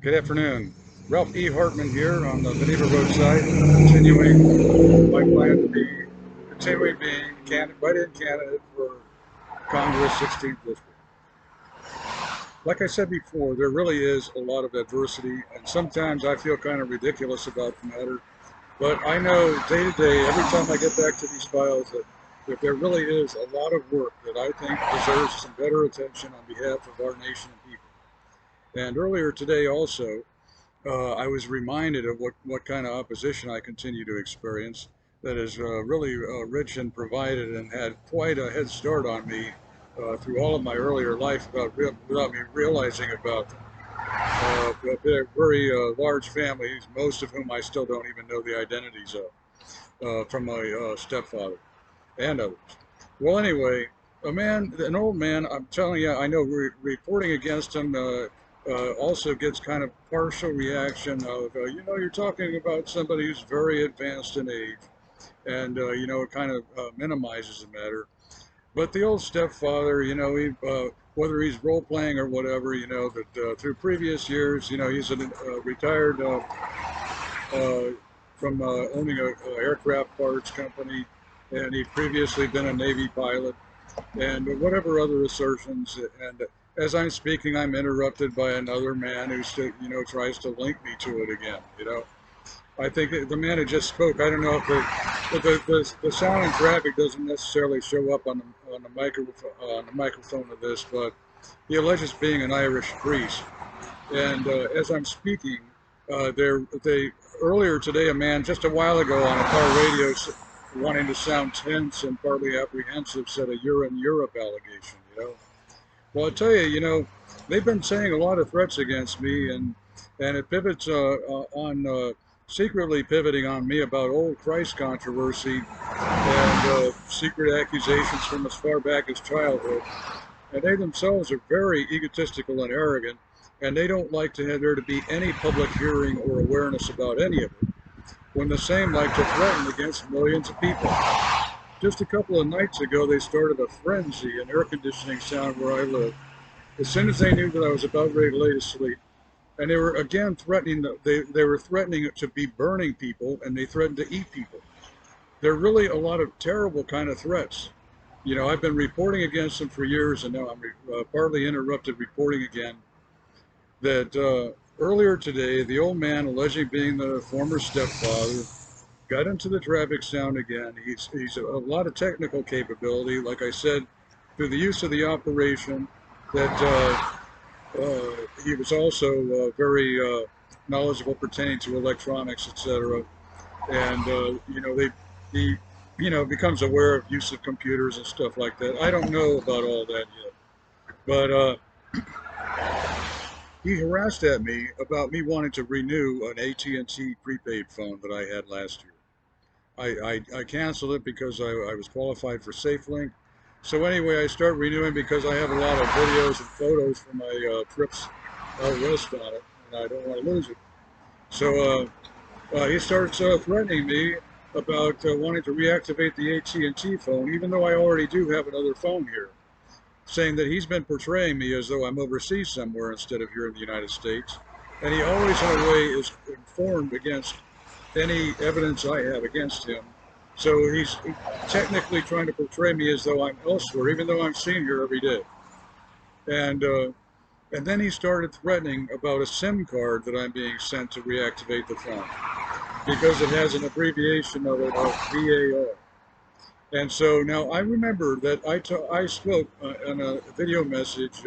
Good afternoon. Ralph E. Hartman here on the Geneva roadside, continuing my plan to be, continuing being write-in candidate for Congress 16th District. Like I said before, there really is a lot of adversity, and sometimes I feel kind of ridiculous about the matter. But I know day to day, every time I get back to these files, that there really is a lot of work that I think deserves some better attention on behalf of our nation and people. And earlier today also, I was reminded of what kind of opposition I continue to experience that is really rich and provided and had quite a head start on me through all of my earlier life without me realizing about them. They're very large families, most of whom I still don't even know the identities of, from my stepfather and others. Well, anyway, an old man, I'm telling you, I know reporting against him also gets kind of partial reaction of, you're talking about somebody who's very advanced in age, and, it kind of minimizes the matter. But the old stepfather, whether he's role playing or whatever, that through previous years, he's a retired from owning a aircraft parts company, and he'd previously been a Navy pilot, and whatever other assertions. And as I'm speaking, I'm interrupted by another man who, tries to link me to it again. I think the man who just spoke, I don't know if the sound and traffic doesn't necessarily show up on the microphone of this, but he alleges being an Irish priest. And as I'm speaking, earlier today, a man just a while ago on a car radio wanting to sound tense and partly apprehensive said a "you're in Europe" allegation. Well, I tell you, they've been saying a lot of threats against me, and it pivots on secretly pivoting on me about old Christ controversy and secret accusations from as far back as childhood. And they themselves are very egotistical and arrogant, and they don't like to have there to be any public hearing or awareness about any of it, when the same like to threaten against millions of people. Just a couple of nights ago, they started a frenzy in air conditioning sound where I live. As soon as they knew that I was about ready to lay to sleep, and they were again threatening, they were threatening to be burning people, and they threatened to eat people. There are really a lot of terrible kind of threats. I've been reporting against them for years, and now I'm partly interrupted reporting again. That earlier today, the old man, alleging being the former stepfather, got into the traffic sound again. He's a lot of technical capability, like I said, through the use of the operation. That he was also very knowledgeable pertaining to electronics, etc. And he becomes aware of use of computers and stuff like that. I don't know about all that yet, but he harassed at me about me wanting to renew an AT&T prepaid phone that I had last year. I canceled it because I was qualified for SafeLink. So anyway, I start renewing because I have a lot of videos and photos from my trips out west on it, and I don't want to lose it. So he starts threatening me about wanting to reactivate the AT&T phone, even though I already do have another phone here, saying that he's been portraying me as though I'm overseas somewhere instead of here in the United States. And he always, in a way, is informed against any evidence I have against him. So he's technically trying to portray me as though I'm elsewhere, even though I'm seen here every day. And then he started threatening about a SIM card that I'm being sent to reactivate the phone, because it has an abbreviation of it of VAR. And so now I remember that I spoke in a video message,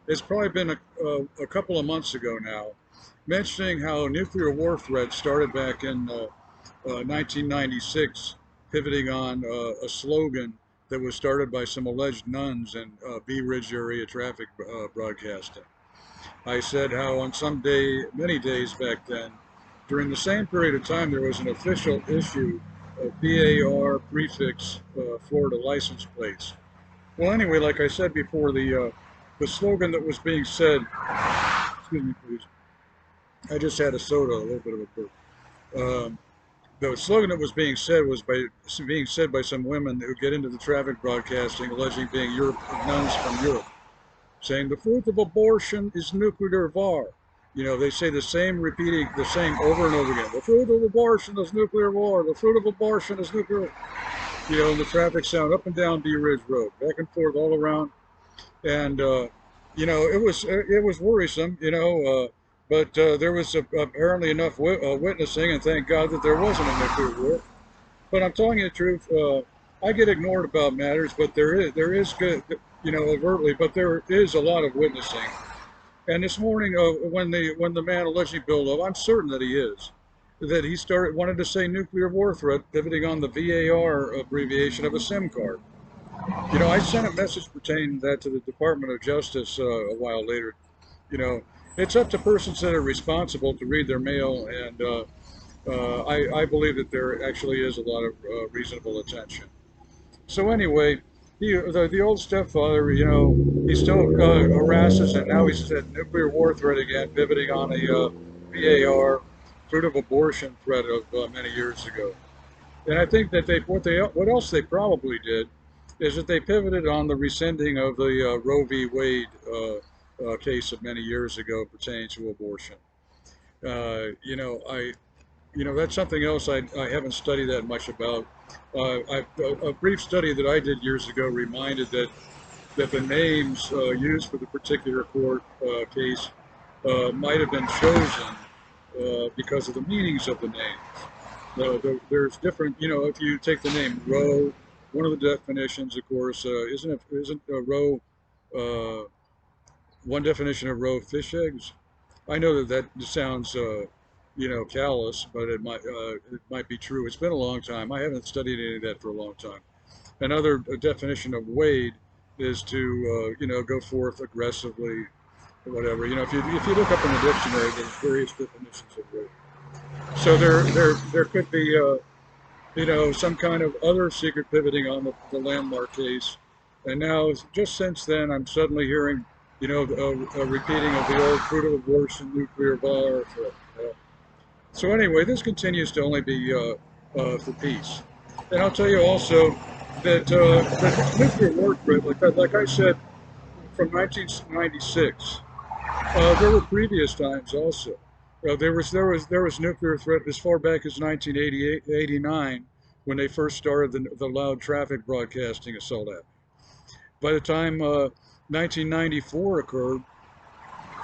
it's probably been a couple of months ago now, mentioning how nuclear war threats started back in 1996, pivoting on a slogan that was started by some alleged nuns in Bee Ridge area traffic broadcasting. I said how on many days back then, during the same period of time, there was an official issue of VAR prefix Florida license plates. Well, anyway, like I said before, the slogan that was being said, excuse me, please. I just had a soda, a little bit of a burp. The slogan that was being said by some women who get into the traffic broadcasting, alleging being nuns from Europe, saying the fruit of abortion is nuclear VAR. They say the same, repeating the same over and over again. The fruit of abortion is nuclear war. The fruit of abortion is nuclear. And the traffic sound up and down Bee Ridge Road, back and forth all around, and it was worrisome, but there was apparently enough witnessing, and thank God that there wasn't a nuclear war. But I'm telling you the truth. I get ignored about matters, but there is good, overtly, but there is a lot of witnessing. And this morning, when the man allegedly built up, I'm certain that he is, that he wanted to say nuclear war threat, pivoting on the VAR abbreviation of a SIM card. I sent a message pertaining to that to the Department of Justice a while later. You know, it's up to persons that are responsible to read their mail, and I believe that there actually is a lot of reasonable attention. So anyway, the old stepfather, he still harasses, and now he's at nuclear war threat again, pivoting on a VAR, fruit of abortion threat of many years ago. And I think that what else they probably did is that they pivoted on the rescinding of the Roe v. Wade case of many years ago pertaining to abortion. I that's something else I haven't studied that much about. A brief study that I did years ago reminded that the names used for the particular court case might have been chosen because of the meanings of the names. There's different, if you take the name Roe, one of the definitions, of course, isn't a roe, uh, one definition of roe fish eggs? I know that sounds, callous, but it might be true. It's been a long time. I haven't studied any of that for a long time. Another definition of wade is to, go forth aggressively, or whatever. If you look up in the dictionary, there's various definitions of wade. So there could be, some kind of other secret pivoting on the landmark case. And now, just since then, I'm suddenly hearing, a repeating of the old fruit of abortion, nuclear war threat. So anyway, this continues to only be for peace. And I'll tell you also that nuclear war threat, like I said, from 1996, there were previous times also. There was nuclear threat as far back as 1988, 89, when they first started the loud traffic broadcasting assault act. By the time 1994 occurred,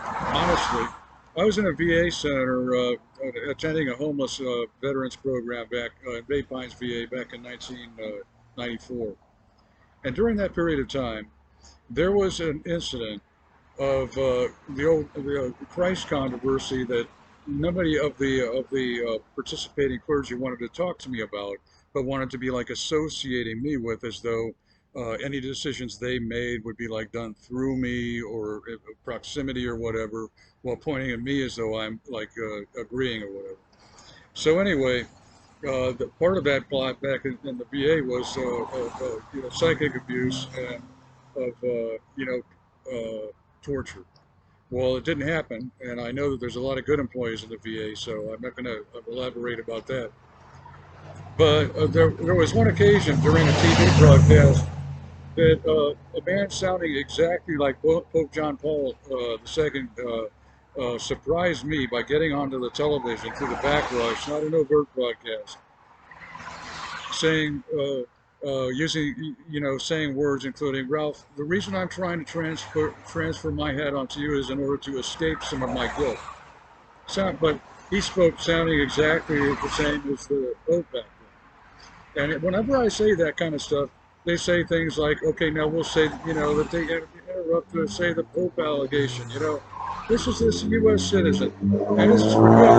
honestly, I was in a VA center attending a homeless veterans program back in Bay Pines, VA, back in 1994. And during that period of time, there was an incident of the Christ controversy that nobody of the participating clergy wanted to talk to me about, but wanted to be like associating me with, as though any decisions they made would be like done through me or proximity or whatever, while pointing at me as though I'm like agreeing or whatever. So anyway, the part of that plot back in the VA was psychic abuse and of torture. Well, it didn't happen, and I know that there's a lot of good employees in the VA, so I'm not going to elaborate about that. But there was one occasion during a TV broadcast that a man sounding exactly like Pope John Paul II surprised me by getting onto the television through the backrush, not an overt broadcast, saying, saying words including, Ralph, the reason I'm trying to transfer my head onto you is in order to escape some of my guilt. But he spoke sounding exactly the same as the Pope back then. And whenever I say that kind of stuff, they say things like, okay, now we'll say, that they interrupt to say the Pope allegation, this is this U.S. citizen, and this is for good.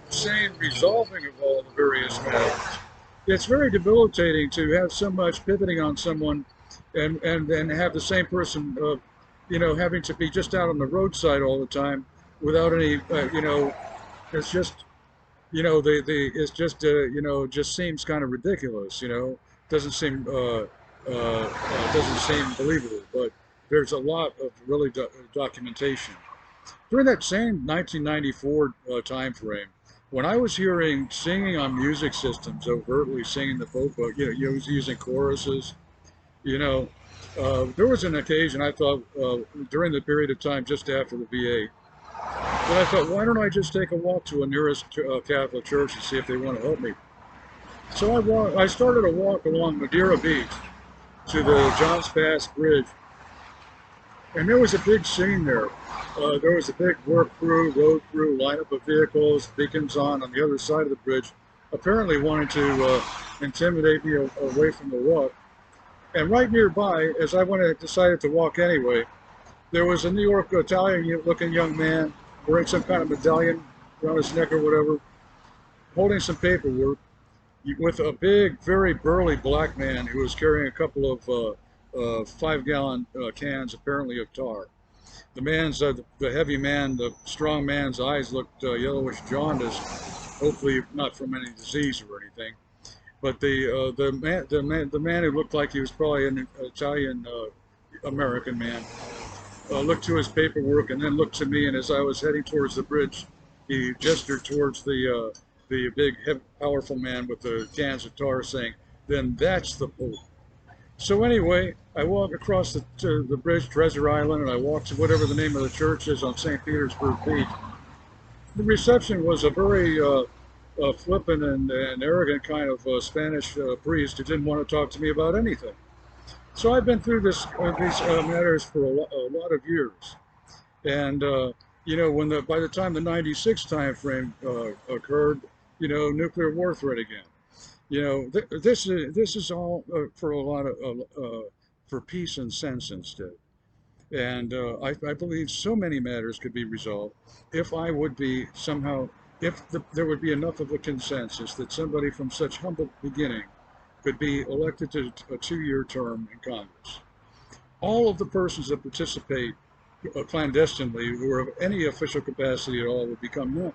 Same resolving of all the various matters. It's very debilitating to have so much pivoting on someone and then have the same person, having to be just out on the roadside all the time without any, it's just, it's just, just seems kind of ridiculous, doesn't seem, doesn't seem believable, but there's a lot of really documentation. During that same 1994 time frame, when I was hearing singing on music systems, overtly singing the folk book, he was using choruses, you know, There was an occasion I thought during the period of time just after the VA that I thought, why don't I just take a walk to a nearest Catholic church and see if they want to help me? So I started a walk along Madeira Beach to the Johns Pass Bridge, and there was a big scene there. There was a big work crew, road crew, lineup of vehicles, beacons on the other side of the bridge, apparently wanting to intimidate me away from the walk. And right nearby, as I decided to walk anyway, there was a New York Italian-looking young man wearing some kind of medallion around his neck or whatever, holding some paperwork with a big, very burly black man who was carrying a couple of 5-gallon cans, apparently of tar. The heavy man, the strong man's eyes looked yellowish jaundiced, hopefully not from any disease or anything. But the man who looked like he was probably an Italian American man looked to his paperwork and then looked to me. And as I was heading towards the bridge, he gestured towards the big, powerful man with the cans of tar, saying, "Then that's the Pope." So anyway, I walk across the bridge, Treasure Island, and I walk to whatever the name of the church is on St. Petersburg Beach. The reception was a very flippant and arrogant kind of Spanish priest who didn't want to talk to me about anything. So I've been through these matters for a lot of years, and by the time the '96 time frame occurred, nuclear war threat again. This is all for a lot of for peace and sense instead. And I believe so many matters could be resolved if I would be somehow, there would be enough of a consensus that somebody from such humble beginning could be elected to a 2-year term in Congress. All of the persons that participate clandestinely who are of any official capacity at all would become known.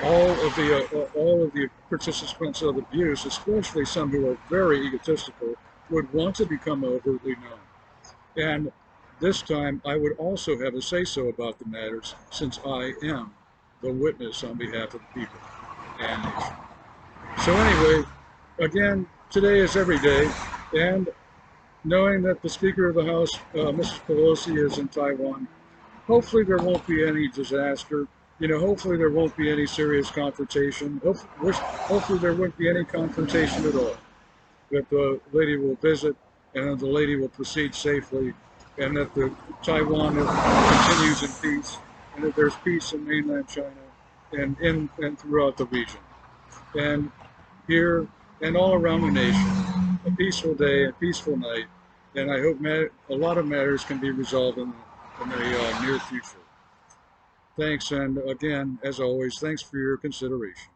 All of the participants of abuse, especially some who are very egotistical, would want to become overtly known. And this time, I would also have a say-so about the matters, since I am the witness on behalf of the people and nation. So anyway, again, today is every day, and knowing that the Speaker of the House, Mrs. Pelosi, is in Taiwan, hopefully there won't be any disaster. Hopefully there won't be any serious confrontation. Hopefully there won't be any confrontation at all. That the lady will visit and the lady will proceed safely, and that the Taiwan continues in peace, and that there's peace in mainland China and throughout the region. And here and all around the nation, a peaceful day, a peaceful night, and I hope a lot of matters can be resolved in the near future. Thanks, and again, as always, thanks for your consideration.